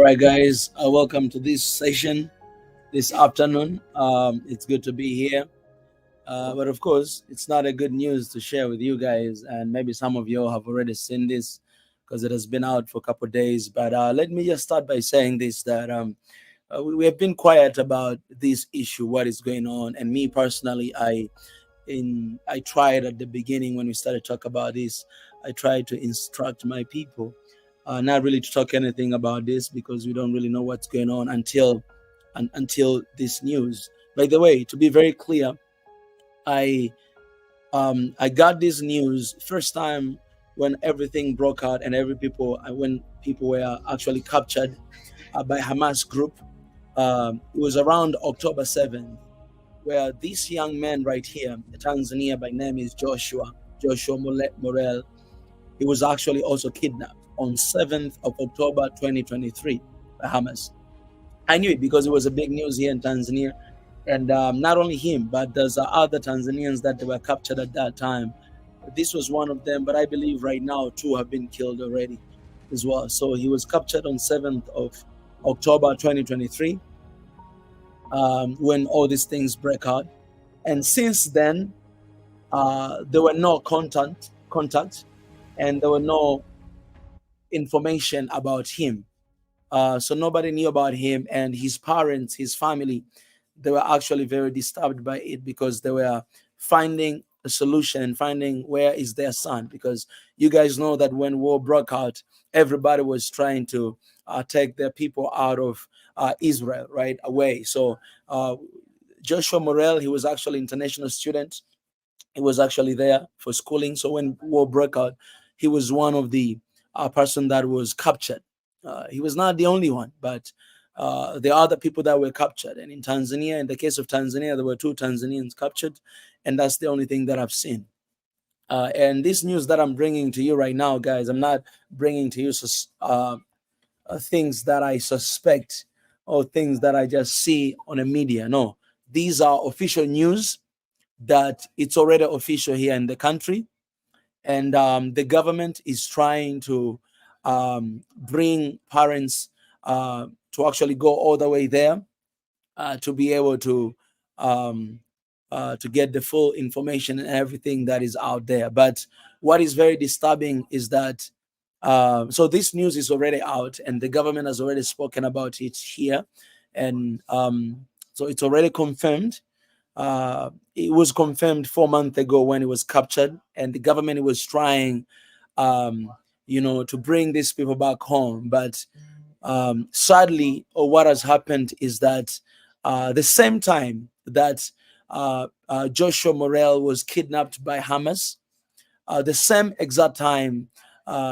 right, guys, welcome to this session this afternoon. It's good to be here. But of course, it's not a good news to share with you guys, and maybe some of you have already seen this because it has been out for a couple of days. But let me just start by saying this that we have been quiet about this issue, what is going on, and me personally, I tried at the beginning when we started talk about this. I tried to instruct my people, not really to talk anything about this because we don't really know what's going on until this news. By the way, to be very clear, I I got this news first time when everything broke out and when people were actually captured by Hamas group. It was around October 7th, where this young man right here, a Tanzania by name is Joshua Morel. He was actually also kidnapped on 7th of October 2023 by Hamas. I knew it because it was a big news here in Tanzania. And not only him, but there's other Tanzanians that were captured at that time. This was one of them, but I believe right now two have been killed already as well. So he was captured on 7th of October 2023 when all these things break out. And since then, there were no contact, and there were no information about him. So nobody knew about him, and his parents, his family, they were actually very disturbed by it because they were finding a solution and finding where is their son. Because you guys know that when war broke out, everybody was trying to take their people out of Israel, right away. So Joshua Morel, he was actually an international student. He was actually there for schooling. So when war broke out, he was one of the person that was captured. He was not the only one, but there are other people that were captured. And in Tanzania, in the case of Tanzania, there were 2 Tanzanians captured, and that's the only thing that I've seen. And this news that I'm bringing to you right now, guys, I'm not bringing to you things that I suspect or things that I just see on the media. No, these are official news that it's already official here in the country. And the government is trying to bring parents to actually go all the way there to be able to get the full information and everything that is out there. But what is very disturbing is that so this news is already out, and the government has already spoken about it here, and so it's already confirmed. It was confirmed 4 months ago when it was captured, and the government was trying, to bring these people back home. But sadly, or what has happened is that the same time that Joshua Morel was kidnapped by Hamas, the same exact time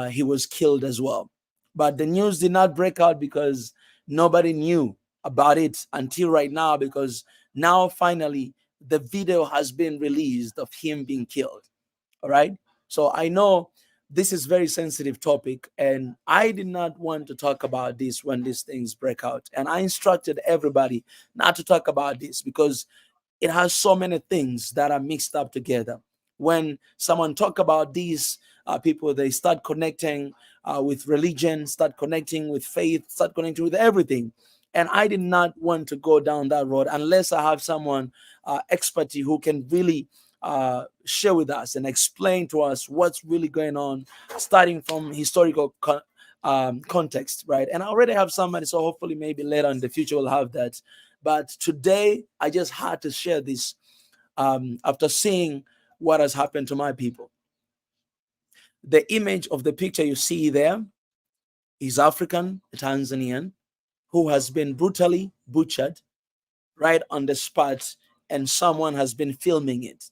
he was killed as well. But the news did not break out because nobody knew about it until right now, because now finally the video has been released of him being killed. All right. So I know this is very sensitive topic, and I did not want to talk about this when these things break out. And I instructed everybody not to talk about this because it has so many things that are mixed up together. When someone talk about these people, they start connecting with religion, start connecting with faith, start connecting with everything. And I did not want to go down that road unless I have someone expert who can really share with us and explain to us what's really going on, starting from historical context, right? And I already have somebody, so hopefully maybe later in the future we'll have that. But today I just had to share this after seeing what has happened to my people. The image of the picture you see there is African, a Tanzanian, who has been brutally butchered right on the spot, and someone has been filming it.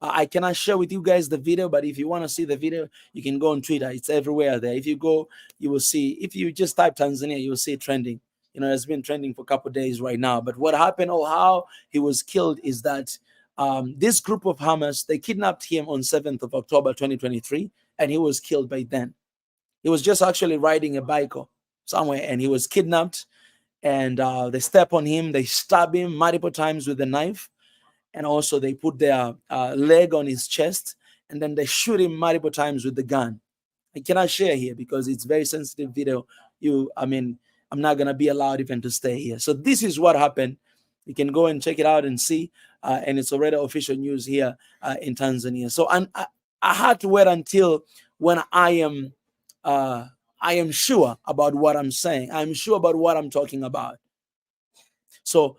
I cannot share with you guys the video, but if you want to see the video, you can go on Twitter. It's everywhere there. If you go, you will see. If you just type Tanzania, you will see it trending. It's been trending for a couple of days right now. But what happened or how he was killed is that this group of Hamas, they kidnapped him on 7th of October 2023, and he was killed by then. He was just actually riding a bike somewhere, and he was kidnapped, and they step on him, they stab him multiple times with a knife, and also they put their leg on his chest, and then they shoot him multiple times with the gun. I cannot share here because it's very sensitive video. I mean, I'm not gonna be allowed even to stay here. So this is what happened. You can go and check it out and see, and it's already official news here in Tanzania. So I had to wait until when I am sure about what I'm saying. I'm sure about what I'm talking about. So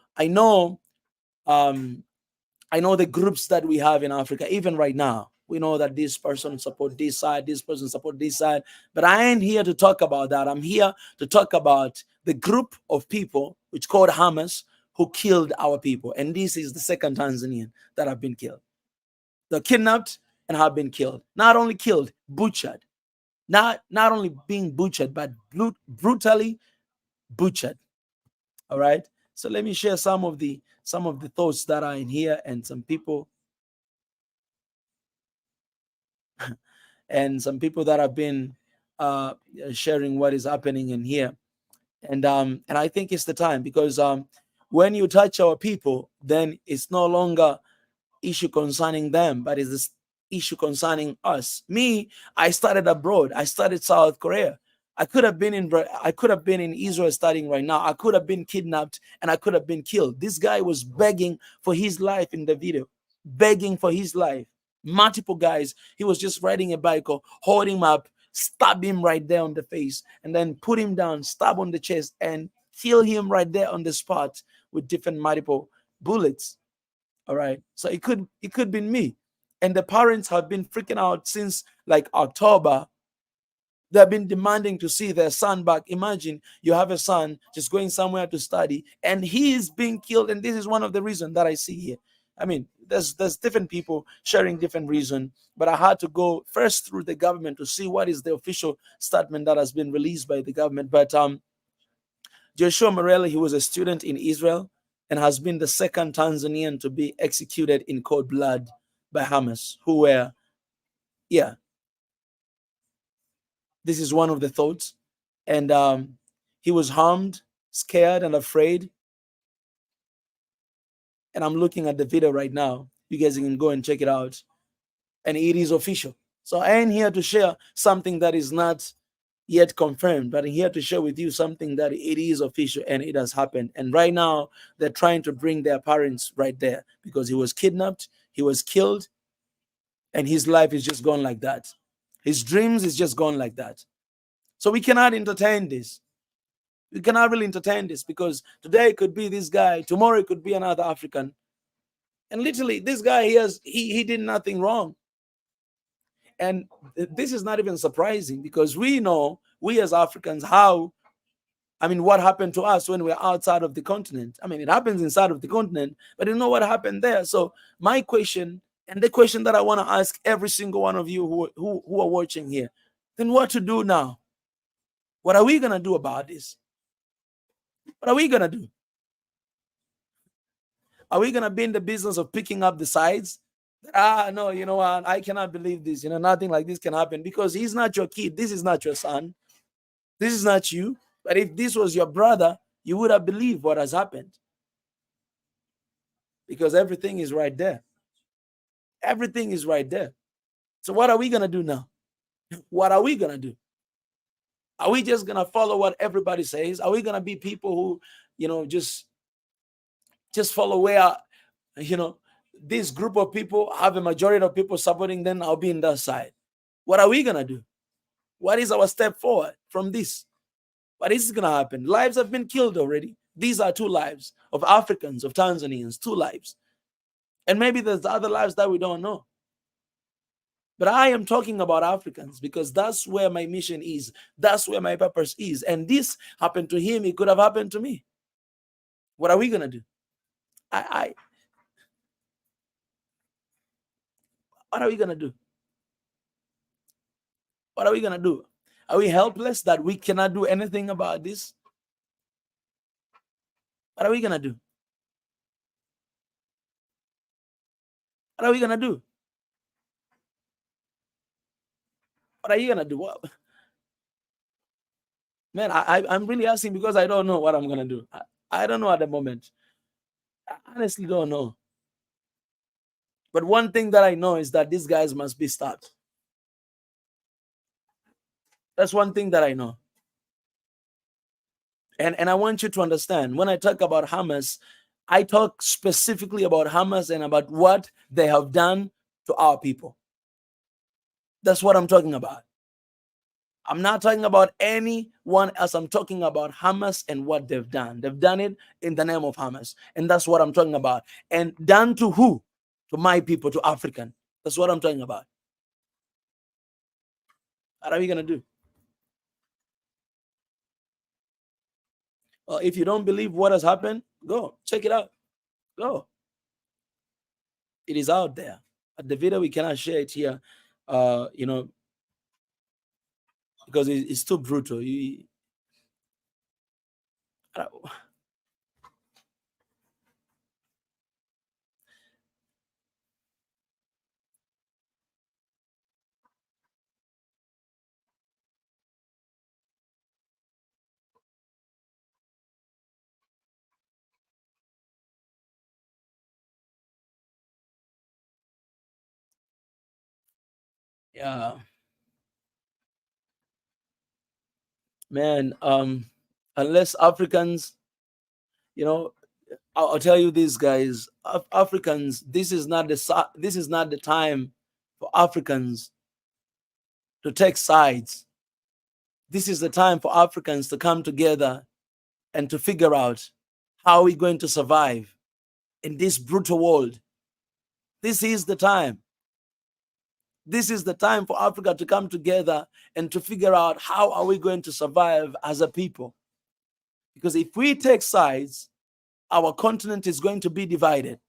um, I know the groups that we have in Africa, even right now. We know that this person support this side, this person support this side. But I ain't here to talk about that. I'm here to talk about the group of people which called Hamas who killed our people. And this is the second Tanzanian that have been killed. They're kidnapped and have been killed. Not only killed, butchered. Not only being butchered, but brutally butchered. All right. So let me share some of the thoughts that are in here, and some people that have been sharing what is happening in here. And I think it's the time, because when you touch our people, then it's no longer issue concerning them, but it's this issue concerning us. Me, I started abroad. I started South Korea. I could have been in Israel studying right now. I could have been kidnapped and I could have been killed. This guy was begging for his life in the video, begging for his life. Multiple guys. He was just riding a bike, or hold him up, stab him right there on the face, and then put him down, stab on the chest, and kill him right there on the spot with different multiple bullets. All right. So it could be me. And the parents have been freaking out since like October. They've been demanding to see their son back. Imagine you have a son just going somewhere to study and he is being killed. And this is one of the reasons that I see here. I mean, there's different people sharing different reasons, but I had to go first through the government to see what is the official statement that has been released by the government. But Joshua Morel, he was a student in Israel and has been the second Tanzanian to be executed in cold blood by Hamas, who were, yeah, this is one of the thoughts. And he was harmed, scared, and afraid. And I'm looking at the video right now. You guys can go and check it out. And it is official. So I ain't here to share something that is not yet confirmed, but I'm here to share with you something that it is official and it has happened. And right now, they're trying to bring their parents right there, because he was kidnapped, he was killed, and his life is just gone like that. His dreams is just gone like that. So we cannot entertain this. We cannot really entertain this, because today it could be this guy, tomorrow it could be another African. And literally, this guy, he did nothing wrong. And this is not even surprising, because we know, we as Africans, what happened to us when we're outside of the continent. I mean, it happens inside of the continent, but you know what happened there. So my question, and the question that I want to ask every single one of you who are watching here, then what to do now? What are we going to do about this? What are we going to do? Are we going to be in the business of picking up the sides? No, you know what? I cannot believe this. Nothing like this can happen, because he's not your kid. This is not your son. This is not you. But if this was your brother, you would have believed what has happened, because everything is right there. Everything is right there. So what are we going to do now? What are we going to do? Are we just going to follow what everybody says? Are we going to be people who, just follow where, this group of people have a majority of people supporting them? I'll be in that side. What are we going to do? What is our step forward from this? What is going to happen? Lives have been killed already. These are 2 lives of Africans, of Tanzanians, 2 lives. And maybe there's other lives that we don't know. But I am talking about Africans, because that's where my mission is. That's where my purpose is. And this happened to him. It could have happened to me. What are we going to do? What are we going to do? What are we going to do? Are we helpless that we cannot do anything about this? What are we going to do? What are we going to do? What are you going to do? What? Man, I'm really asking, because I don't know what I'm going to do. I don't know at the moment. I honestly don't know. But one thing that I know is that these guys must be stopped. That's one thing that I know. And I want you to understand, when I talk about Hamas, I talk specifically about Hamas and about what they have done to our people. That's what I'm talking about. I'm not talking about anyone else. I'm talking about Hamas and what they've done. They've done it in the name of Hamas. And that's what I'm talking about. And done to who? To my people, to African. That's what I'm talking about. What are we going to do? If you don't believe what has happened, go check it out. Go. It is out there. At the video, we cannot share it here, you know, because it's too brutal. Yeah, man. Unless Africans, you know, I'll tell you this, guys. Africans, this is not the time for Africans to take sides. This is the time for Africans to come together and to figure out how we're going to survive in this brutal world. This is the time. This is the time for Africa to come together and to figure out how are we going to survive as a people. Because if we take sides, our continent is going to be divided.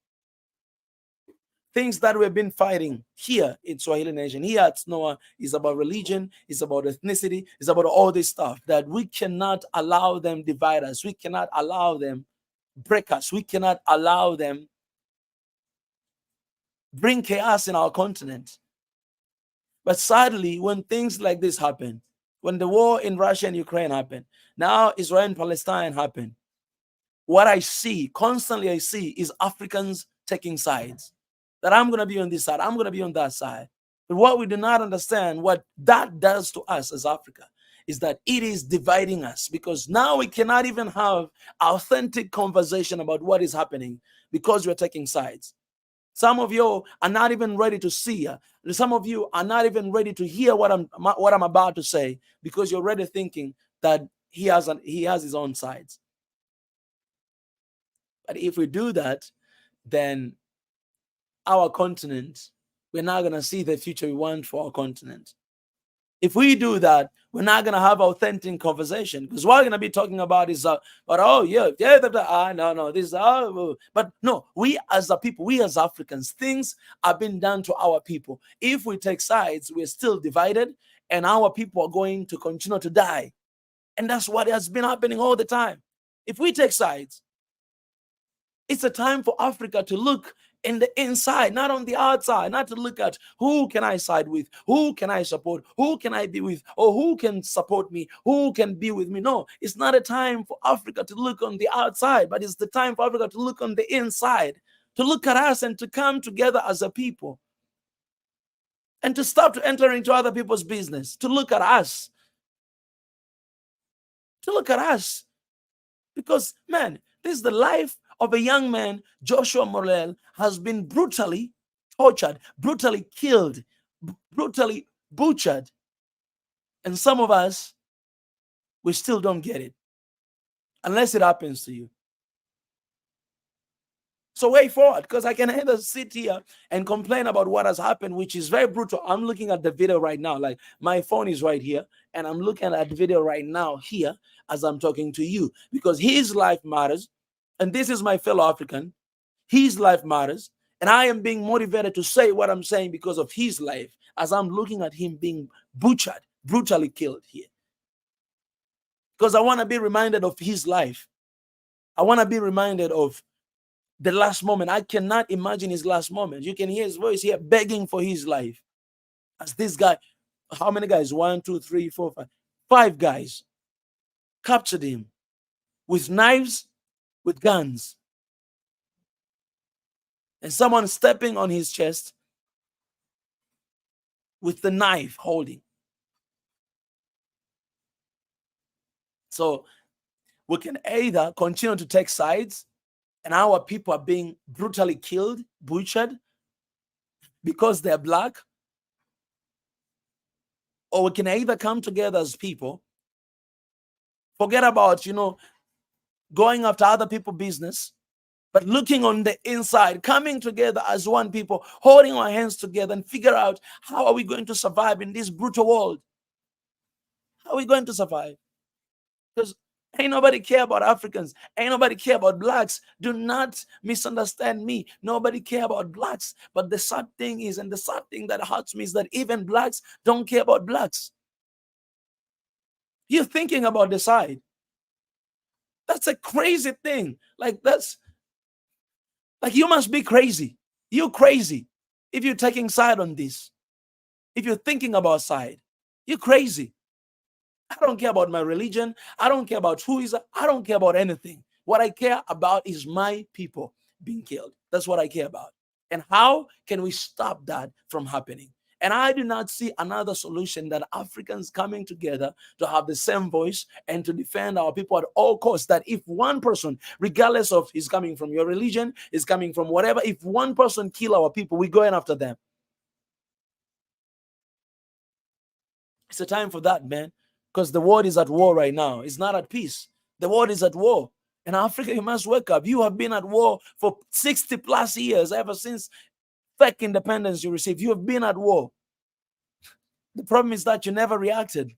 Things that we've been fighting here in Swahili Nation, here at SNOA, is about religion, is about ethnicity, is about all this stuff that we cannot allow them divide us. We cannot allow them break us. We cannot allow them bring chaos in our continent. But sadly, when things like this happen, when the war in Russia and Ukraine happened, now Israel and Palestine happen, what I see, constantly I see, is Africans taking sides. That I'm going to be on this side, I'm going to be on that side. But what we do not understand, what that does to us as Africa, is that it is dividing us, because now we cannot even have authentic conversation about what is happening because we're taking sides. Some of you are not even ready to see. Some of you are not even ready to hear what I'm about to say, because you're already thinking that he has his own sides. But if we do that, then our continent, we're not going to see the future we want for our continent. If we do that, we're not going to have authentic conversation, because what we're going to be talking about is, but oh yeah, no, this, but no, we as a people, we as Africans, things are being done to our people. If we take sides, we're still divided, and our people are going to continue to die, and that's what has been happening all the time. If we take sides, it's a time for Africa to look in the inside, not on the outside, not to look at who can I side with, who can I support, who can I be with, or who can support me, who can be with me. No, it's not a time for Africa to look on the outside, but it's the time for Africa to look on the inside, to look at us and to come together as a people, and to stop to enter into other people's business, to look at us, to look at us. Because, man, this is the life of a young man, Joshua Morel, has been brutally tortured, brutally killed, brutally butchered. And some of us, we still don't get it, unless it happens to you. So wait forward, because I can either sit here and complain about what has happened, which is very brutal. I'm looking at the video right now, like my phone is right here, and I'm looking at the video right now here as I'm talking to you, because his life matters. And this is my fellow African. His life matters. And I am being motivated to say what I'm saying because of his life, as I'm looking at him being butchered, brutally killed here. Because I want to be reminded of his life. I want to be reminded of the last moment. I cannot imagine his last moment. You can hear his voice here begging for his life. As this guy, how many guys? 1, 2, 3, 4, 5. 5 guys captured him with knives, with guns. And someone stepping on his chest with the knife holding. So We can either continue to take sides and our people are being brutally killed, butchered because they're black, or we can either come together as people, forget about, going after other people's business, but looking on the inside, coming together as one people, holding our hands together and figure out how are we going to survive in this brutal world? How are we going to survive? Because ain't nobody care about Africans. Ain't nobody care about blacks. Do not misunderstand me. Nobody care about blacks. But the sad thing is, and the sad thing that hurts me is that even blacks don't care about blacks. You're thinking about the side. That's a crazy thing. Like you must be crazy. You're crazy if you're taking side on this. If you're thinking about side, you're crazy. I don't care about my religion. I don't care about who is. I don't care about anything. What I care about is my people being killed. That's what I care about. And how can we stop that from happening? And I do not see another solution that Africans coming together to have the same voice and to defend our people at all costs. That if one person, regardless of he's coming from your religion, is coming from whatever, if one person kill our people, we're going after them. It's a time for that, man. Because the world is at war right now. It's not at peace. The world is at war. And Africa, you must wake up. You have been at war for 60 plus years, ever since fake independence you received. You have been at war. The problem is that you never reacted.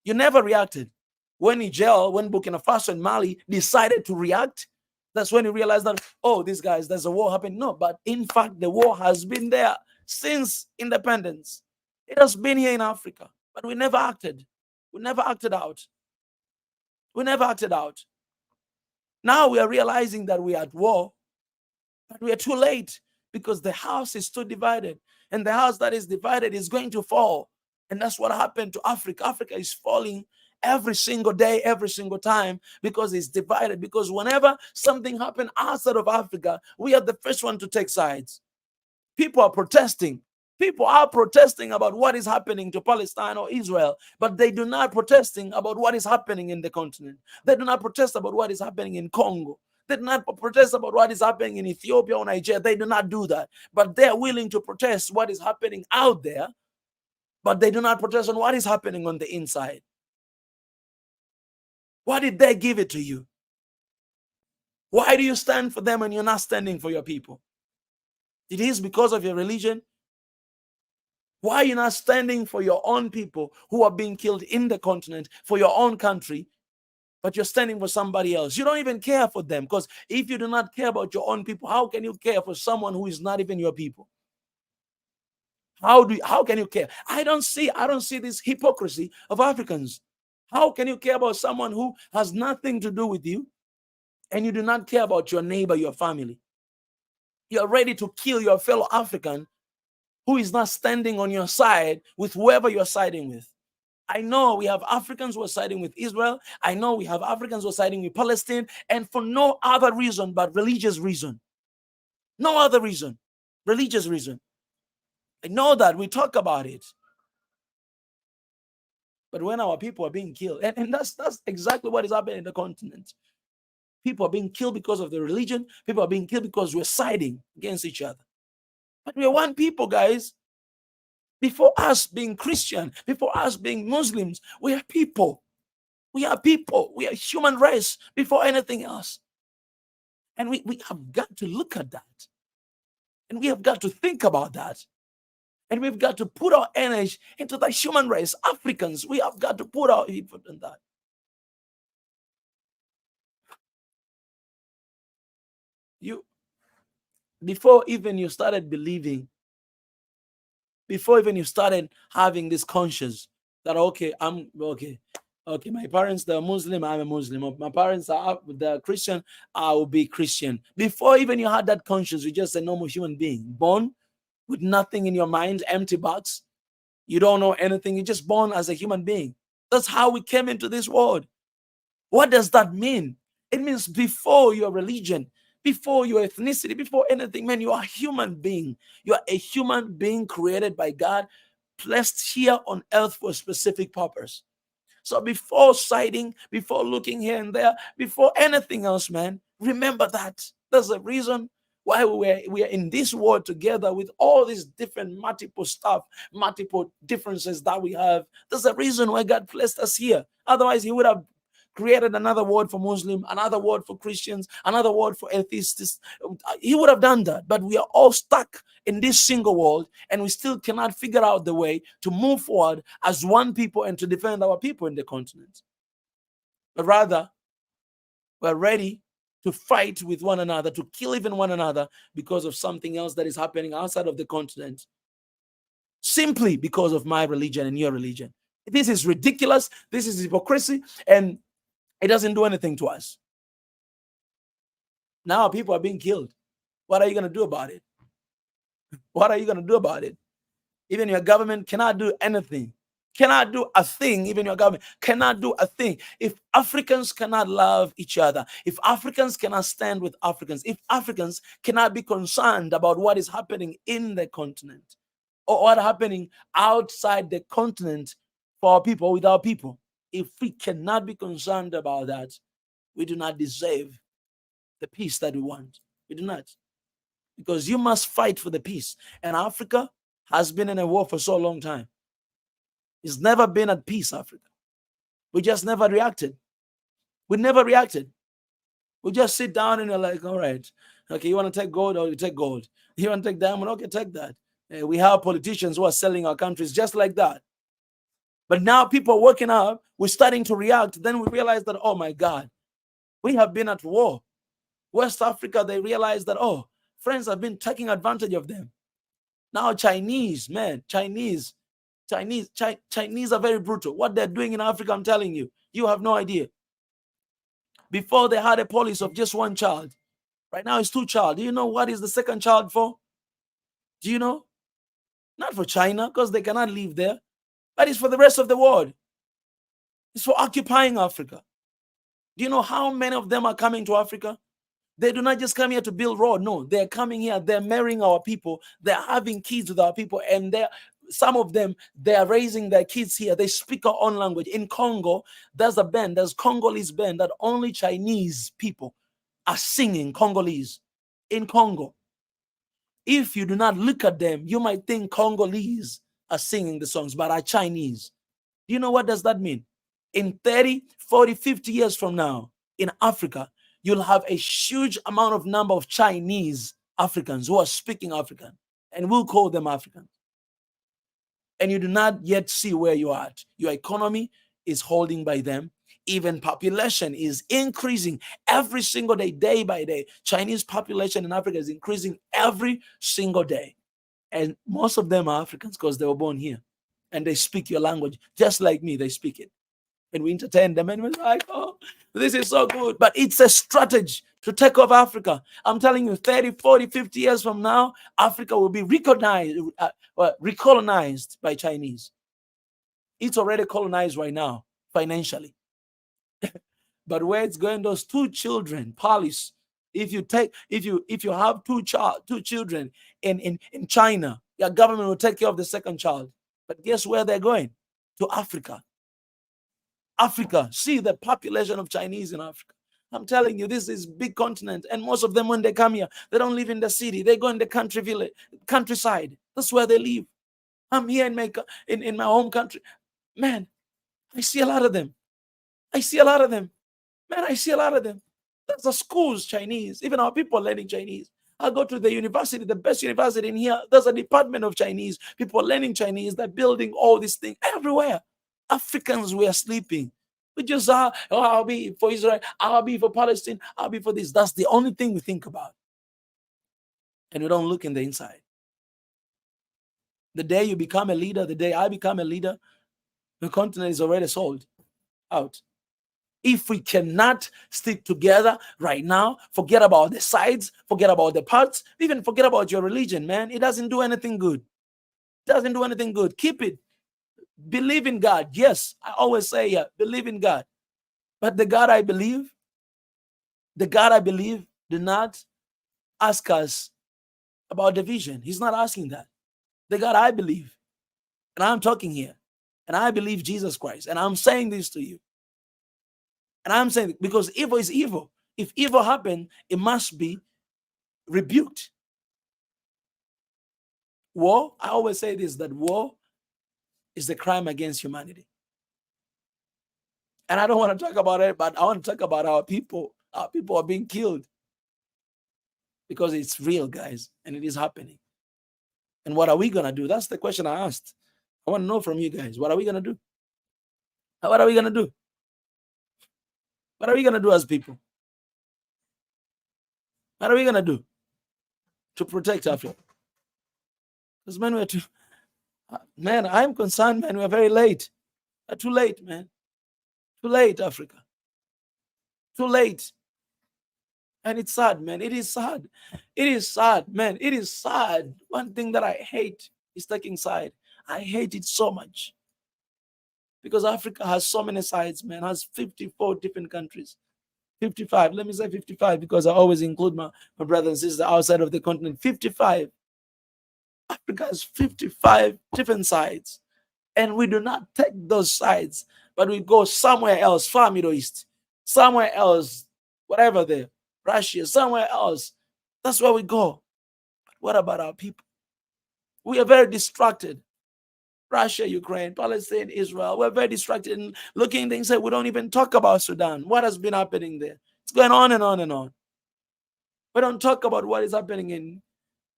You never reacted. When Niger, when Burkina Faso and Mali decided to react, that's when you realize that, oh, these guys, there's a war happening. No, but in fact, the war has been there since independence. It has been here in Africa, but we never acted. We never acted out. We never acted out. Now we are realizing that we are at war, but we are too late because the house is too divided. And the house that is divided is going to fall. And that's what happened to Africa. Africa is falling every single day, every single time, because it's divided. Because whenever something happens outside of Africa, we are the first one to take sides. People are protesting. People are protesting about what is happening to Palestine or Israel, but they do not protesting about what is happening in the continent. They do not protest about what is happening in Congo. They do not protest about what is happening in Ethiopia or Nigeria. They do not do that, but they're willing to protest what is happening out there, but they do not protest on what is happening on the inside. Why did they give it to you? Why do you stand for them and you're not standing for your people? It is because of your religion. Why are you not standing for your own people who are being killed in the continent, for your own country, but you're standing for somebody else? You don't even care for them, because if you do not care about your own people, how can you care for someone who is not even your people? How can you care? I don't see this hypocrisy of Africans. How can you care about someone who has nothing to do with you and you do not care about your neighbor, your family? You're ready to kill your fellow African who is not standing on your side with whoever you're siding with. I know we have Africans who are siding with Israel. I know we have Africans who are siding with Palestine, and for no other reason but religious reason. No other reason. Religious reason. I know that we talk about it. But when our people are being killed, and that's exactly what is happening in the continent. People are being killed because of their religion. People are being killed because we're siding against each other. But we're one people, guys. Before us being Christian, before us being Muslims, we are people. We are people. We are human race before anything else. And we have got to look at that. And we have got to think about that. And we've got to put our energy into the human race. Africans, we have got to put our effort in that. Before even you started believing, before even you started having this conscience that, okay, my parents, they're Muslim, I'm a Muslim. My parents are the Christian, I will be Christian. Before even you had that conscience, you're just a normal human being, born with nothing in your mind, empty box. You don't know anything. You're just born as a human being. That's how we came into this world. What does that mean? It means before your religion, before your ethnicity, before anything, man, you are a human being. You are a human being created by God, placed here on earth for a specific purpose. So before siding, before looking here and there, before anything else, man, remember that. There's a reason why we are in this world together with all these different multiple stuff, multiple differences that we have. There's a reason why God placed us here. Otherwise, He would have created another word for Muslim, another word for Christians, another word for atheists. He would have done that, but we are all stuck in this single world, and we still cannot figure out the way to move forward as one people and to defend our people in the continent. But rather, we're ready to fight with one another, to kill even one another because of something else that is happening outside of the continent, simply because of my religion and your religion. This is ridiculous. This is hypocrisy, and it doesn't do anything to us. Now people are being killed. What are you going to do about it? What are you going to do about it? Even your government cannot do anything. Cannot do a thing. Even your government cannot do a thing. If Africans cannot love each other, if Africans cannot stand with Africans, if Africans cannot be concerned about what is happening in the continent or what is happening outside the continent for our people, with our people, if we cannot be concerned about that, we do not deserve the peace that we want. We do not. Because you must fight for the peace. And Africa has been in a war for so long time. It's never been at peace, Africa. We just never reacted. We never reacted. We just sit down and you're like, all right, okay, you want to take gold? Oh, you take gold. You want to take diamond? Okay, take that. We have politicians who are selling our countries just like that. But now people are waking up. We're starting to react. Then we realize that, oh my God, we have been at war. West Africa, they realize that, oh, friends have been taking advantage of them. Now Chinese, man, Chinese are very brutal. What they're doing in Africa, I'm telling you, you have no idea. Before they had a policy of just one child. Right now it's 2 child. Do you know what is the second child for? Do you know? Not for China, because they cannot live there, but it's for the rest of the world. It's for occupying Africa. Do you know how many of them are coming to Africa? They do not just come here to build road. No, they're coming here. They're marrying our people. They're having kids with our people. And some of them, they are raising their kids here. They speak our own language. In Congo, there's a band. There's Congolese band that only Chinese people are singing Congolese in Congo. If you do not look at them, you might think Congolese are singing the songs, but are Chinese. Do you know what does that mean? In 30, 40, 50 years from now, in Africa, you'll have a huge amount of number of Chinese Africans who are speaking African, and we'll call them Africans. And you do not yet see where you are at. Your economy is holding by them. Even population is increasing every single day, day by day. Chinese population in Africa is increasing every single day. And most of them are Africans because they were born here. And they speak your language just like me, they speak it. And we entertain them and we're like, oh, this is so good. But it's a strategy to take over Africa. I'm telling you, 30, 40, 50 years from now, Africa will be recolonized by Chinese. It's already colonized right now, financially. But where it's going, those 2 children, police, if you have 2 children in China, your government will take care of the second child. But guess where they're going? To Africa. Africa, see the population of Chinese in Africa. I'm telling you, this is big continent. And most of them, when they come here, they don't live in the city. They go in the countryside. That's where they live. I'm here in my home country. Man, I see a lot of them. Man, I see a lot of them. There's a schools, Chinese. Even our people learning Chinese. I go to the university, the best university in here. There's a department of Chinese. People learning Chinese. They're building all these things everywhere. Africans were sleeping. We just I'll be for Israel, I'll be for Palestine, I'll be for this. That's the only thing we think about. And we don't look in the inside. The day you become a leader, the day I become a leader, the continent is already sold out. If we cannot stick together right now, forget about the sides, forget about the parts, even forget about your religion, man. It doesn't do anything good. It doesn't do anything good. Keep it. Believe in God. Yes, I always say, yeah, believe in God. But the God I believe did not ask us about the vision. He's not asking that. The God I believe, and I'm talking here, And I believe Jesus Christ. And I'm saying this to you. And I'm saying, because evil is evil. If evil happened, it must be rebuked. War, I always say this, that war is the crime against humanity. And I don't want to talk about it, but I want to talk about our people. Our people are being killed because it's real, guys, and it is happening. And what are we going to do? That's the question I asked. I want to know from you guys. What are we going to do? What are we going to do? What are we going to do as people? What are we going to do to protect Africa? Because, man, man, I'm concerned, man. We're very late. We're too late, man. Too late, Africa. Too late. And it's sad, man. It is sad. It is sad, man. It is sad. One thing that I hate is taking side. I hate it so much. Because Africa has so many sides, man. Has 54 different countries. 55. Let me say 55 because I always include my brothers and sisters outside of the continent. 55. Africa has 55 different sides. And we do not take those sides, but we go somewhere else, far Middle East, somewhere else, whatever there, Russia, somewhere else. That's where we go. But what about our people? We are very distracted. Russia, Ukraine, Palestine, Israel. We're very distracted and looking at things that we don't even talk about Sudan. What has been happening there? It's going on and on and on. We don't talk about what is happening in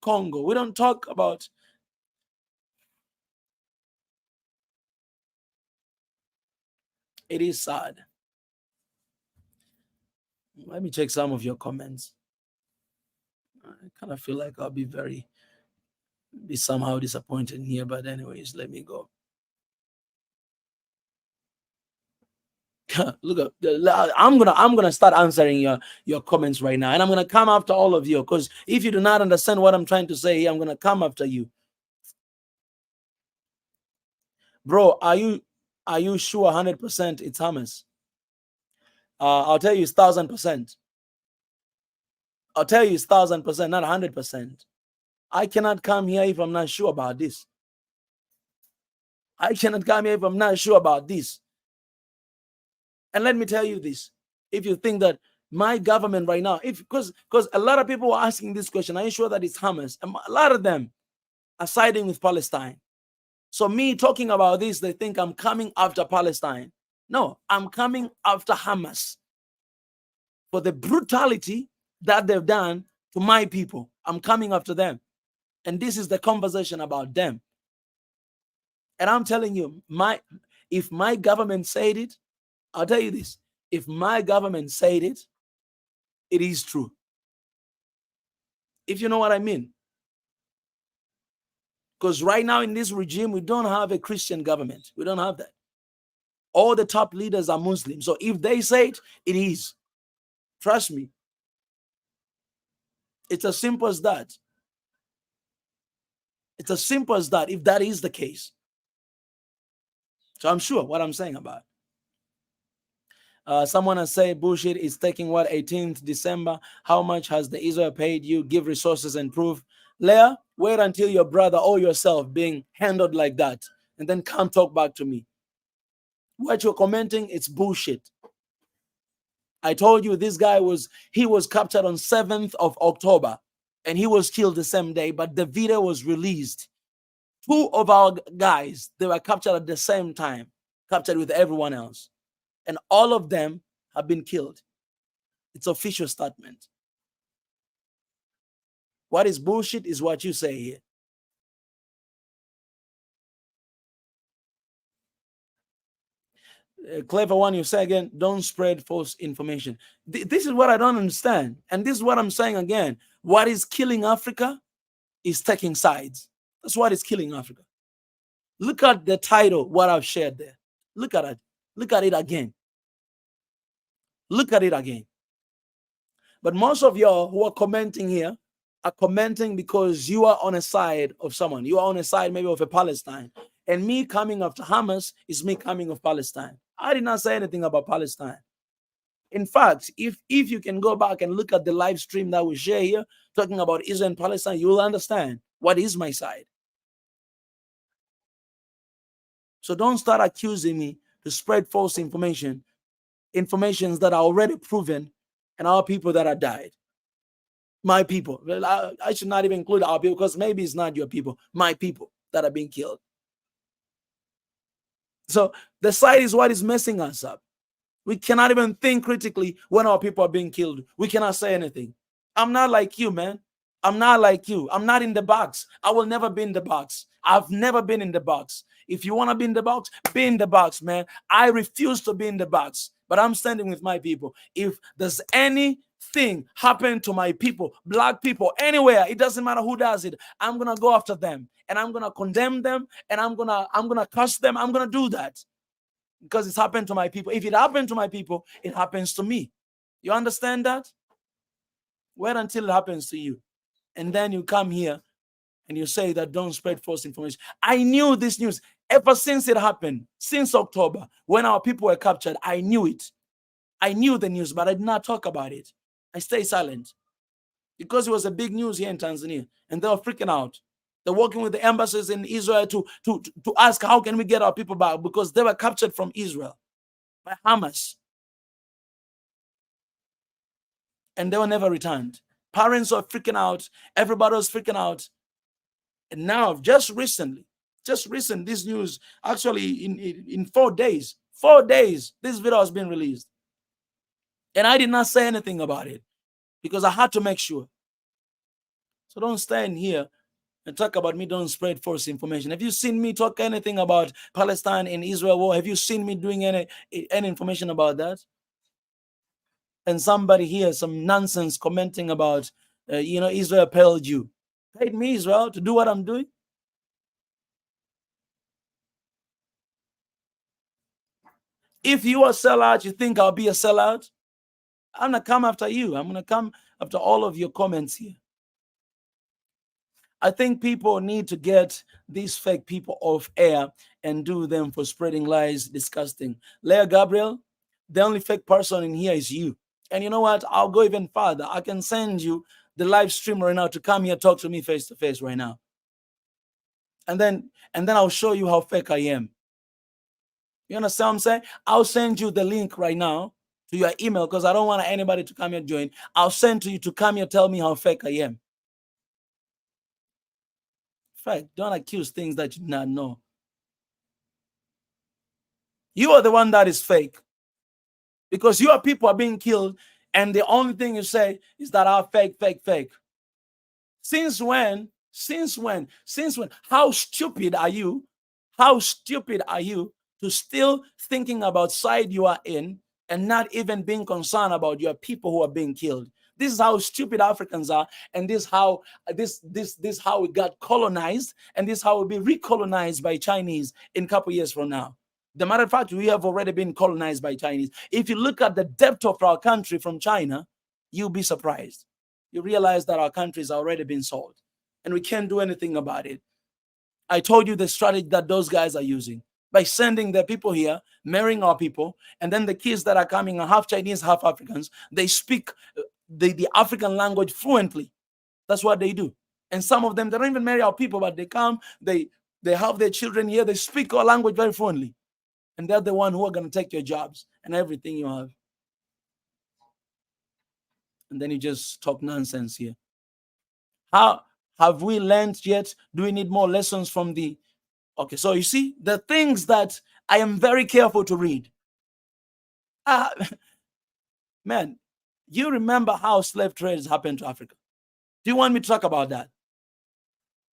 Congo. We don't talk about. It is sad. Let me check some of your comments. I kind of feel like I'll be somehow disappointed here, but anyways, let me go. Look, I'm gonna start answering your comments right now, and I'm gonna come after all of you, because if you do not understand what I'm trying to say here, I'm gonna come after you. Bro, are you sure 100% it's Hamas? I'll tell you it's 1,000%. I'll tell you it's 1,000%, not 100%. I cannot come here if I'm not sure about this. I cannot come here if I'm not sure about this. And let me tell you this. If you think that my government right now, because a lot of people are asking this question, are you sure that it's Hamas? And a lot of them are siding with Palestine. So me talking about this, they think I'm coming after Palestine. No, I'm coming after Hamas for the brutality that they've done to my people. I'm coming after them. And this is the conversation about them. And I'm telling you, if my government said it, I'll tell you this. If my government said it, it is true. If you know what I mean. Because right now in this regime, we don't have a Christian government. We don't have that. All the top leaders are Muslim. So if they say it, it is. Trust me. It's as simple as that. It's as simple as that, if that is the case. So I'm sure what I'm saying about it. Someone has said bullshit is taking what, 18th December. How much has the Israel paid you? Give resources and proof. Leah, wait until your brother or yourself being handled like that, and then come talk back to me. What you're commenting, it's bullshit. I told you this guy was captured on 7th of October and he was killed the same day, but the video was released. 2 of our guys, they were captured at the same time, captured with everyone else. And all of them have been killed. It's official statement. What is bullshit is what you say here. Clever one, you say again, don't spread false information. This is what I don't understand. And this is what I'm saying again. What is killing Africa is taking sides. That's what is killing Africa. Look at the title, what I've shared there. Look at it. Look at it again. Look at it again. But most of y'all who are commenting here are commenting because you are on a side of someone. You are on a side maybe of a Palestine. And me coming after Hamas is me coming of Palestine. I did not say anything about Palestine. In fact, if you can go back and look at the live stream that we share here, talking about Israel and Palestine, you will understand what is my side. So don't start accusing me to spread false informations that are already proven, and our people that have died. My people. Well, I should not even include our people because maybe it's not your people. My people that are being killed. So the side is what is messing us up. We cannot even think critically when our people are being killed. We cannot say anything. I'm not like you, man. I'm not like you. I'm not in the box. I will never be in the box. I've never been in the box. If you want to be in the box, be in the box, man. I refuse to be in the box, but I'm standing with my people. If there's anything happen to my people, black people, anywhere, it doesn't matter who does it, I'm gonna go after them and I'm gonna condemn them and I'm gonna curse them. I'm gonna do that because it's happened to my people. If it happened to my people, it happens to me. You understand that? Wait until it happens to you. And then you come here and you say that don't spread false information. I knew this news ever since it happened, since October, when our people were captured. I knew it. I knew the news, but I did not talk about it. I stayed silent because it was a big news here in Tanzania and they were freaking out. They're working with the embassies in Israel to ask how can we get our people back because they were captured from Israel by Hamas and they were never returned. Parents were freaking out. Everybody was freaking out. And now, just recent, this news, actually in 4 days, this video has been released. And I did not say anything about it because I had to make sure. So don't stand here and talk about me, don't spread false information. Have you seen me talk anything about Palestine and Israel war? Have you seen me doing any information about that? And somebody here, some nonsense commenting about, Israel paid you. Paid me, Israel, to do what I'm doing? If you are a sellout, you think I'll be a sellout? I'm going to come after you. I'm going to come after all of your comments here. I think people need to get these fake people off air and do them for spreading lies. Disgusting. Leah Gabriel, the only fake person in here is you. And you know what? I'll go even further. I can send you the live stream right now to come here, talk to me face to face right now. And then I'll show you how fake I am. You understand what I'm saying? I'll send you the link right now to your email because I don't want anybody to come here join. I'll send to you to come here, tell me how fake I am. Fact, don't accuse things that you do not know. You are the one that is fake because your people are being killed and the only thing you say is that I'm fake, fake, fake. Since when? How stupid are you? How stupid are you to still thinking about side you are in and not even being concerned about your people who are being killed? This is how stupid Africans are, and this how we got colonized, and this how we'll be recolonized by Chinese in a couple years from now. The matter of fact, we have already been colonized by Chinese. If you look at the depth of our country from China, you'll be surprised. You realize that our country has already been sold, and we can't do anything about it. I told you the strategy that those guys are using by sending their people here, marrying our people, and then the kids that are coming are half Chinese, half Africans. They speak the African language fluently. That's what they do. And some of them, they don't even marry our people, but they come, they have their children here, they speak our language very fluently. And they're the one who are going to take your jobs and everything you have. And then you just talk nonsense here. How have we learned yet? Do we need more lessons from the... Okay, so you see, the things that I am very careful to read. Man, you remember how slave trades happened to Africa? Do you want me to talk about that?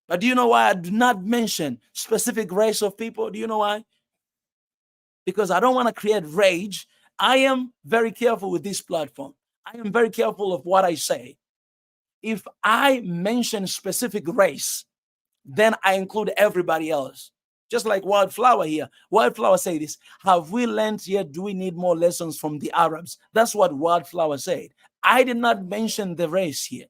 But do you know why I do not mention specific race of people? Do you know why? Because I don't want to create rage. I am very careful with this platform. I am very careful of what I say. If I mention specific race, then I include everybody else. Just like Wildflower here. Wildflower say this: have we learned yet? Do we need more lessons from the Arabs? That's what Wildflower said. I did not mention the race here.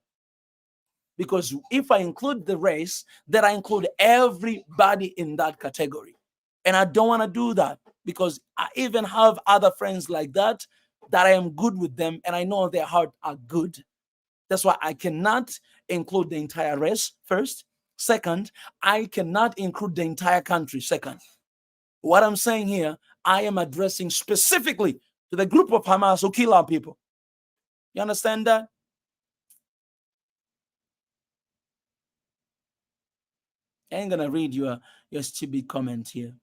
Because if I include the race, then I include everybody in that category. And I don't want to do that because I even have other friends like that I am good with them and I know their heart are good. That's why I cannot include the entire race first. Second, I cannot include the entire country second. What I'm saying here, I am addressing specifically to the group of Hamas who kill our people. You understand that? I ain't gonna read your stupid comment here,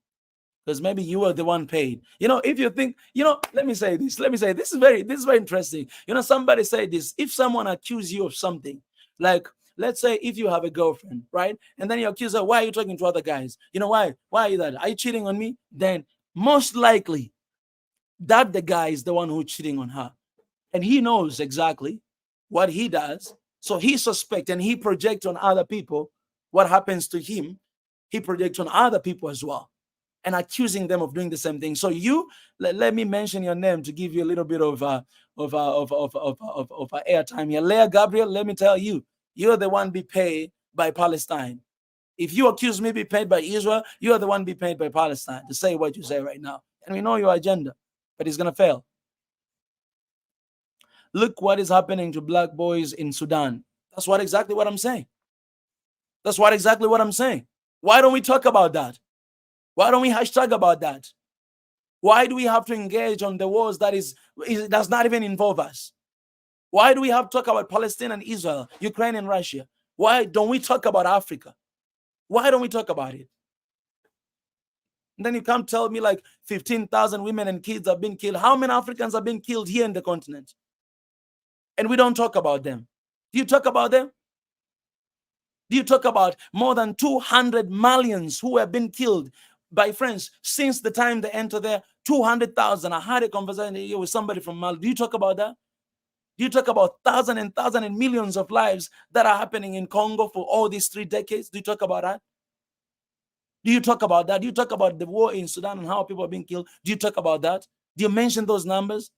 because maybe you were the one paid. If you think, let me say this. This is very interesting. Somebody said this. If someone accuses you of something, like, let's say if you have a girlfriend, right? And then you accuse her, why are you talking to other guys? Why? Why are you that? Are you cheating on me? Then most likely that the guy is the one who's cheating on her. And he knows exactly what he does. So he suspects and he projects on other people what happens to him. He projects on other people as well, and accusing them of doing the same thing. So let me mention your name to give you a little bit of airtime here. Leah Gabriel, let me tell you, you're the one be paid by Palestine. If you accuse me be paid by Israel, you're the one be paid by Palestine to say what you say right now. And we know your agenda, but it's going to fail. Look what is happening to black boys in Sudan. That's exactly what I'm saying. That's exactly what I'm saying. Why don't we talk about that? Why don't we hashtag about that? Why do we have to engage on the wars that does not even involve us? Why do we have to talk about Palestine and Israel, Ukraine and Russia? Why don't we talk about Africa? Why don't we talk about it? And then you come tell me like 15,000 women and kids have been killed. How many Africans have been killed here in the continent? And we don't talk about them. Do you talk about them? Do you talk about more than 200 Malians who have been killed by French since the time they entered there? 200,000. I had a conversation here with somebody from Mali. Do you talk about that? Do you talk about thousands and millions of lives that are happening in Congo for all these 3 decades? Do you talk about that? Do you talk about that? Do you talk about the war in Sudan and how people are being killed? Do you talk about that? Do you mention those numbers?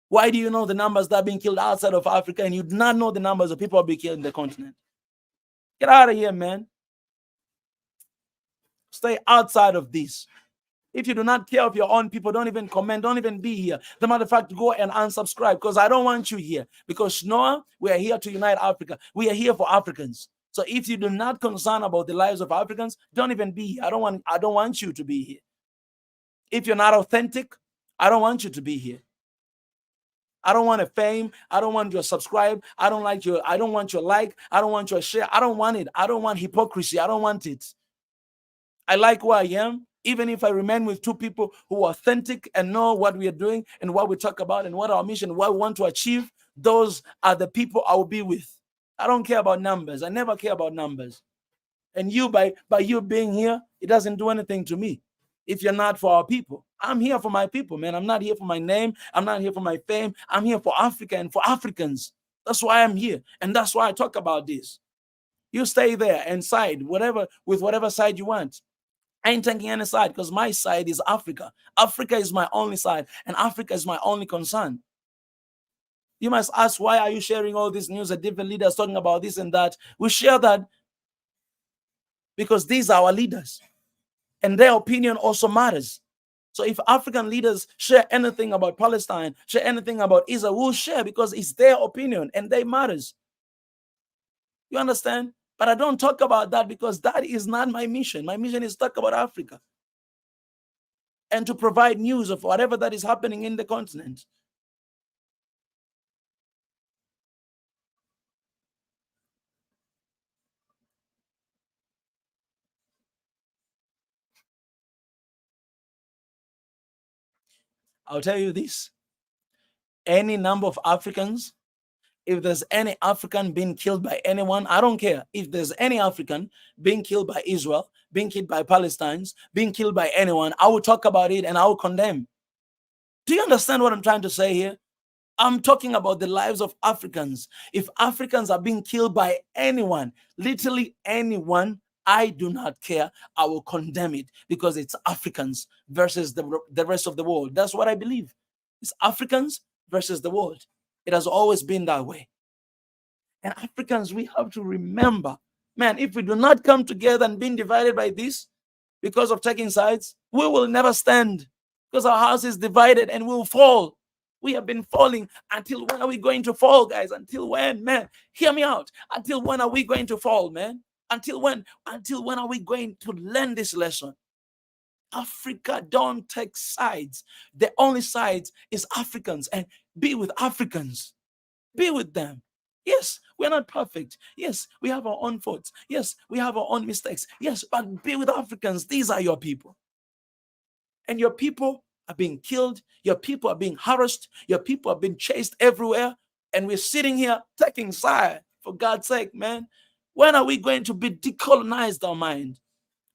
Why do you know the numbers that are being killed outside of Africa and you do not know the numbers of people being killed in the continent? Get out of here, man. Stay outside of this. If you do not care of your own people, don't even comment, don't even be here. The matter of fact, go and unsubscribe, because I don't want you here. Because SNOA, we are here to unite Africa. We are here for Africans. So if you do not concern about the lives of Africans, don't even be here. I don't want you to be here. If you're not authentic, I don't want you to be here. I don't want a fame. I don't want your subscribe. I don't want your like. I don't want your share. I don't want it. I don't want hypocrisy. I don't want it. I like who I am, even if I remain with 2 people who are authentic and know what we are doing and what we talk about and what our mission, what we want to achieve. Those are the people I will be with. I don't care about numbers. I never care about numbers. And you, by you being here, it doesn't do anything to me. If you're not for our people, I'm here for my people, man. I'm not here for my name. I'm not here for my fame. I'm here for Africa and for Africans. That's why I'm here. And that's why I talk about this. You stay there and side with whatever side you want. I ain't taking any side, because my side is Africa. Africa is my only side, and Africa is my only concern. You must ask, why are you sharing all this news that different leaders talking about this and that? We share that because these are our leaders, and their opinion also matters. So if African leaders share anything about Palestine, share anything about Israel, we'll share, because it's their opinion and they matters. You understand? But I don't talk about that, because that is not my mission. My mission is to talk about Africa and to provide news of whatever that is happening in the continent. I'll tell you this. Any number of Africans, if there's any African being killed by anyone, I don't care. If there's any African being killed by Israel, being killed by Palestinians, being killed by anyone, I will talk about it and I will condemn. Do you understand what I'm trying to say here? I'm talking about the lives of Africans. If Africans are being killed by anyone, literally anyone, I do not care. I will condemn it, because it's Africans versus the rest of the world. That's what I believe. It's Africans versus the world. It has always been that way. And Africans, we have to remember, man, if we do not come together and being divided by this because of taking sides, we will never stand, because our house is divided and we'll fall. We have been falling. Until when are we going to fall, guys? Until when, man? Hear me out. Until when are we going to fall, man? Until when? Until when are we going to learn this lesson? Africa don't take sides. The only sides is Africans, and be with Africans. Be with them. Yes, we're not perfect. Yes, we have our own faults. Yes, we have our own mistakes. Yes, but be with Africans. These are your people. And your people are being killed. Your people are being harassed. Your people are being chased everywhere. And we're sitting here taking side. For God's sake, man. When are we going to be decolonized our mind?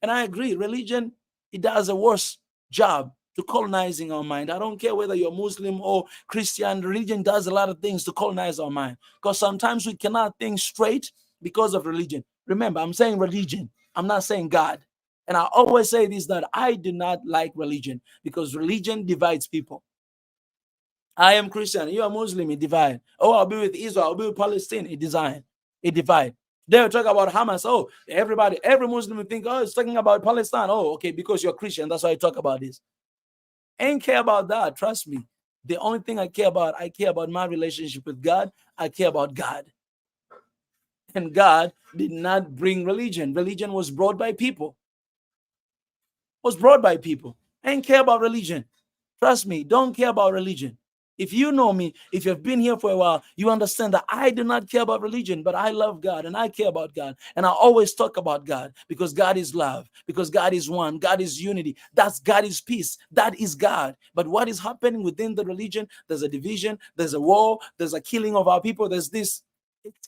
And I agree, religion, it does a worse job to colonizing our mind. I don't care whether you're Muslim or Christian, religion does a lot of things to colonize our mind. Because sometimes we cannot think straight because of religion. Remember, I'm saying religion. I'm not saying God. And I always say this, that I do not like religion because religion divides people. I am Christian, you are Muslim, it divide. Oh, I'll be with Israel, I'll be with Palestine, it design, it divide. They'll talk about Hamas. Oh, everybody, every Muslim will think, oh, it's talking about Palestine. Oh, okay, because you're Christian, that's why I talk about this. Ain't care about that, trust me. The only thing I care about my relationship with God. I care about God. And God did not bring religion. Religion was brought by people. Was brought by people. Ain't care about religion. Trust me, don't care about religion. If you know me, if you've been here for a while, you understand that I do not care about religion, but I love God and I care about God. And I always talk about God because God is love, because God is one, God is unity. That's God is peace. That is God. But what is happening within the religion? There's a division, there's a war, there's a killing of our people, there's this.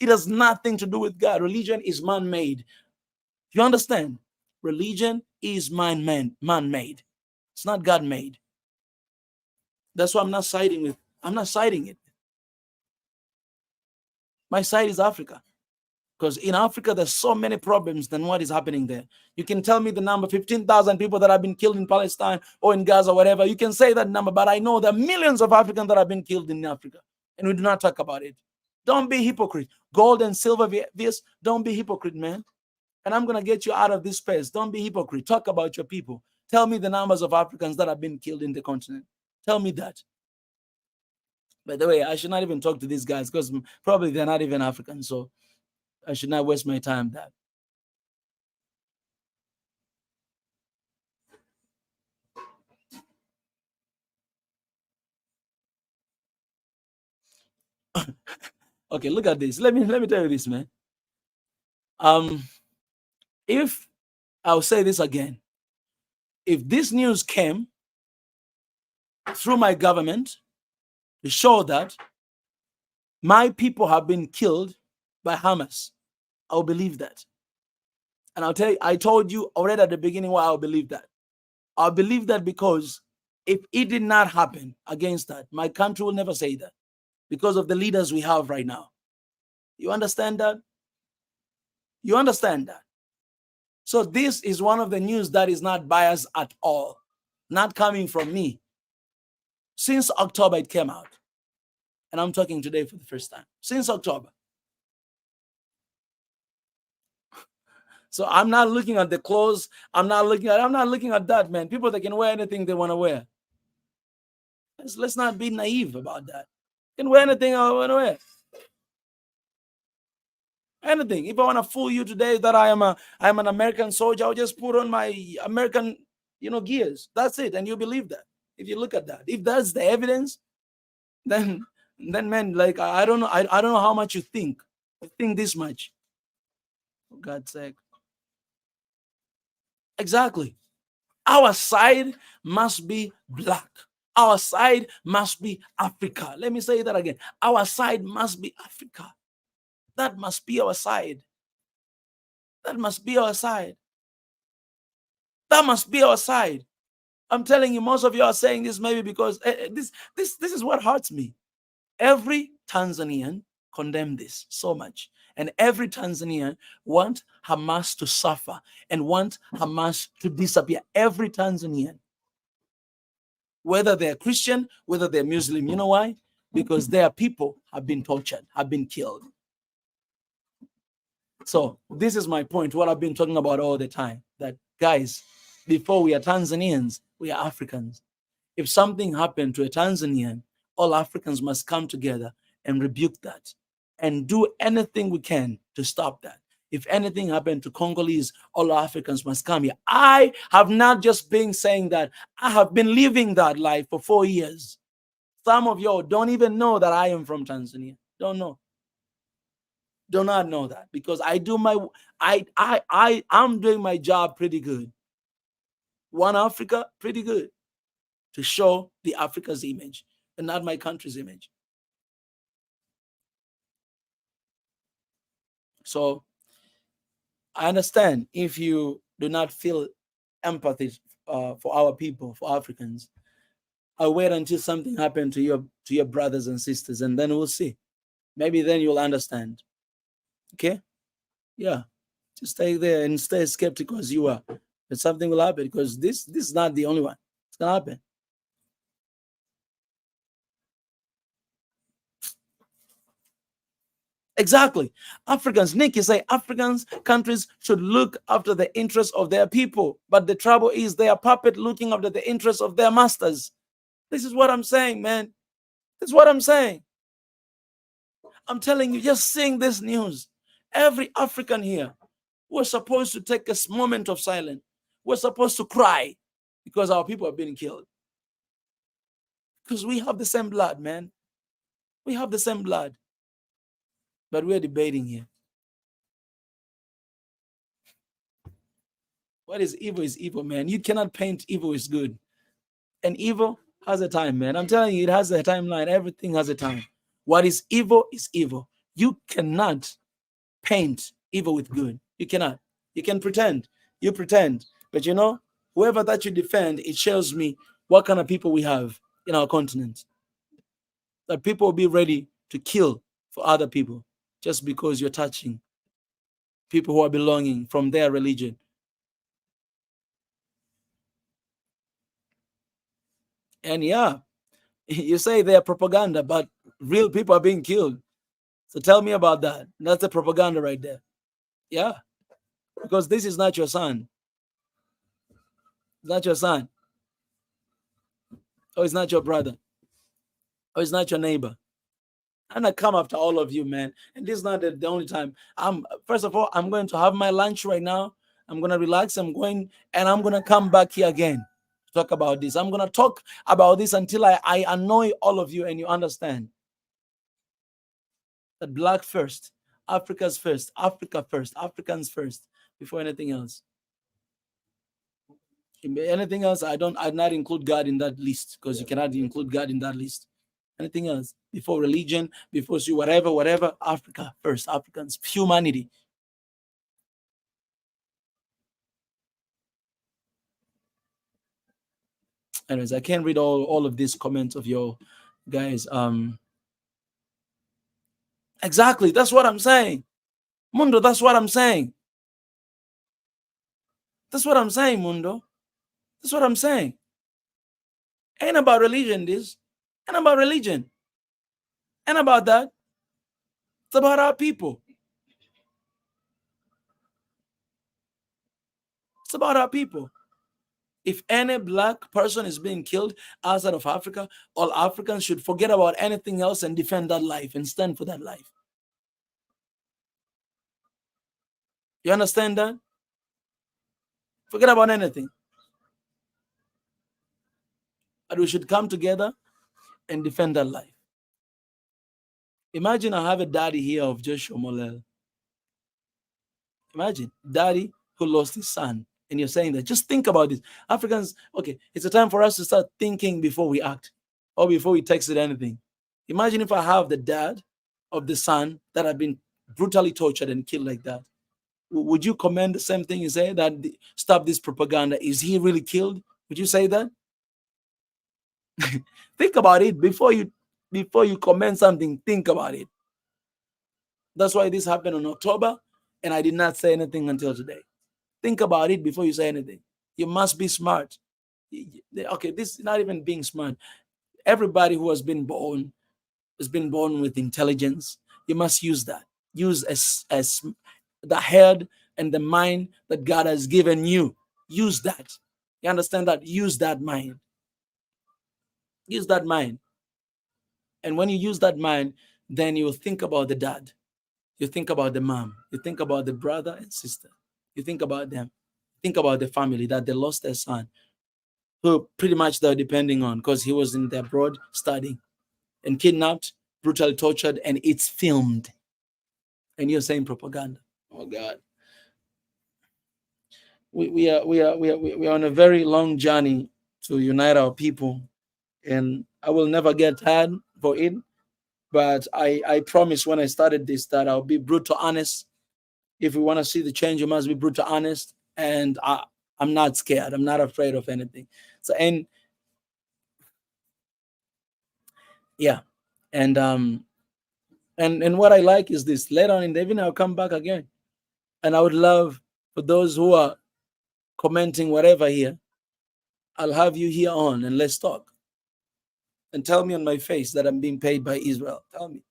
It has nothing to do with God. Religion is man-made. You understand? Religion is man-made. It's not God-made. That's why I'm not siding it. My side is Africa. Because in Africa, there's so many problems than what is happening there. You can tell me the number, 15,000 people that have been killed in Palestine or in Gaza, whatever. You can say that number, but I know there are millions of Africans that have been killed in Africa. And we do not talk about it. Don't be hypocrite. Gold and silver, this, don't be hypocrite, man. And I'm going to get you out of this space. Don't be hypocrite. Talk about your people. Tell me the numbers of Africans that have been killed in the continent. Tell me that. By the way, I should not even talk to these guys because probably they're not even African. So I should not waste my time that. Okay, look at this. Let me tell you this, man. If I'll say this again, if this news came through my government to show that my people have been killed by Hamas, I'll believe that. And I'll tell you, I told you already at the beginning why I'll believe that. I'll believe that because if it did not happen against that, my country will never say that because of the leaders we have right now. You understand that? You understand that? So this is one of the news that is not biased at all, not coming from me. Since October, it came out. And I'm talking today for the first time. Since October. So I'm not looking at the clothes. I'm not looking at that, man. People that can wear anything they want to wear. Let's not be naive about that. You can wear anything I want to wear. Anything. If I want to fool you today that I'm an American soldier, I'll just put on my American, gears. That's it. And you believe that. If you look at that. If that's the evidence, then man, like I don't know. I don't know how much you think. You think this much. For God's sake. Exactly. Our side must be black. Our side must be Africa. Let me say that again. Our side must be Africa. That must be our side. That must be our side. That must be our side. I'm telling you, most of you are saying this maybe because this is what hurts me. Every Tanzanian condemn this so much. And every Tanzanian want Hamas to suffer and want Hamas to disappear. Every Tanzanian. Whether they're Christian, whether they're Muslim. You know why? Because their people have been tortured, have been killed. So this is my point, what I've been talking about all the time. That, guys, before we are Tanzanians, we are Africans. If something happened to a Tanzanian, all Africans must come together and rebuke that and do anything we can to stop that. If anything happened to Congolese, all Africans must come here. I have not just been saying that. I have been living that life for 4 years. Some of y'all don't even know that I am from Tanzania. Don't know. Do not know that, because I'm doing my job pretty good. One Africa, pretty good, to show the Africa's image and not my country's image. So I understand if you do not feel empathy for our people, for Africans. I'll wait until something happened to your brothers and sisters, and then we'll see. Maybe then you'll understand. Okay? Yeah. Just stay there and stay skeptical as you are. But something will happen, because this is not the only one. It's gonna happen. Exactly. Africans, Nick, you say Africans countries should look after the interests of their people. But the trouble is they are puppet looking after the interests of their masters. This is what I'm saying, man. This is what I'm saying. I'm telling you, just seeing this news, every African here, we're supposed to take a moment of silence. We're supposed to cry because our people are being killed. Because we have the same blood, man. We have the same blood. But we're debating here. What is evil, man. You cannot paint evil is good. And evil has a time, man. I'm telling you, it has a timeline. Everything has a time. What is evil is evil. You cannot paint evil with good. You cannot. You can pretend. You pretend. But you know, whoever that you defend, it shows me what kind of people we have in our continent. That people will be ready to kill for other people just because you're touching people who are belonging from their religion. And yeah, you say they're propaganda, but real people are being killed. So tell me about that. That's the propaganda right there. Yeah, because this is not your son. It's not your son. Or it's not your brother. Or it's not your neighbor. And I come after all of you, man. And this is not the only time. First of all, I'm going to have my lunch right now. I'm gonna relax. I'm gonna come back here again to talk about this. I'm gonna talk about this until I annoy all of you and you understand that black first, Africa's first, Africa first, Africans first, before anything else. Anything else, I'd not include God in that list, because you cannot include God in that list. Anything else before religion, before you, whatever, Africa first, Africans, humanity. Anyways, I can't read all of these comments of your guys. Exactly, that's what I'm saying. Mundo, that's what I'm saying. That's what I'm saying, Mundo. That's what I'm saying. Ain't about religion, this. Ain't about religion. Ain't about that. It's about our people. It's about our people. If any black person is being killed outside of Africa, all Africans should forget about anything else and defend that life and stand for that life. You understand that? Forget about anything. But we should come together and defend that life. Imagine I have a daddy here of Joshua Morel. Imagine, daddy who lost his son. And you're saying that. Just think about this. Africans, okay, it's a time for us to start thinking before we act or before we texted anything. Imagine if I have the dad of the son that had been brutally tortured and killed like that. Would you commend the same thing you say, that stop this propaganda? Is he really killed? Would you say that? Think about it before you comment something. Think about it. That's why this happened in October, and I did not say anything until today. Think about it before you say anything. You must be smart. Okay, this is not even being smart. Everybody who has been born with intelligence. You must use that. Use as the head and the mind that God has given you. Use that. You understand that? Use that mind. Use that mind. And when you use that mind, then you will think about the dad. You think about the mom. You think about the brother and sister. You think about them. Think about the family that they lost their son, who pretty much they're depending on because he was in the abroad studying, and kidnapped, brutally tortured, and it's filmed. And you're saying propaganda. Oh God. We are on a very long journey to unite our people, and I will never get tired for it. But I promise when I started this that I'll be brutal honest. If we want to see the change, you must be brutal honest. And I'm not scared. I'm not afraid of anything. So yeah, and what I like is this. Later on in the evening, I'll come back again, and I would love for those who are commenting whatever here. I'll have you here on, and let's talk. And tell me on my face that I'm being paid by Israel. Tell me,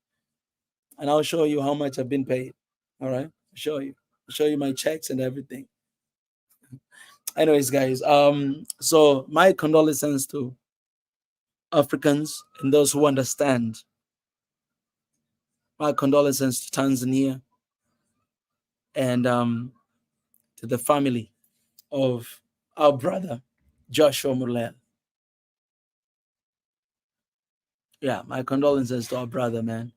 and I'll show you how much I've been paid. All right, I'll show you my checks and everything. Anyways, guys, so my condolences to Africans and those who understand. My condolences to Tanzania and to the family of our brother Joshua Morel. Yeah, my condolences to our brother, man.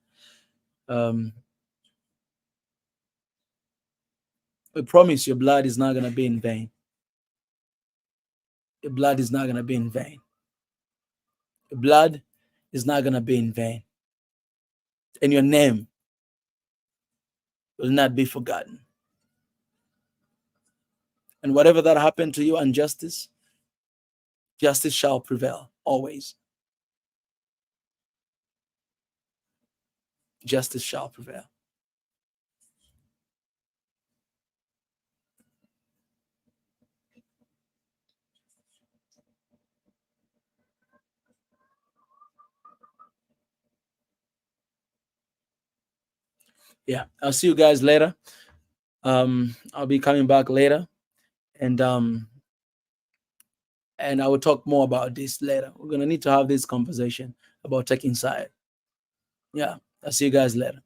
Um, we promise your blood is not gonna be in vain. Your blood is not gonna be in vain. Your blood is not gonna be in vain. And your name will not be forgotten. And whatever that happened to you, injustice, justice shall prevail always. Justice shall prevail. Yeah, I'll see you guys later. I'll be coming back later, and I will talk more about this later. We're gonna need to have this conversation about taking side. Yeah, I'll see you guys later.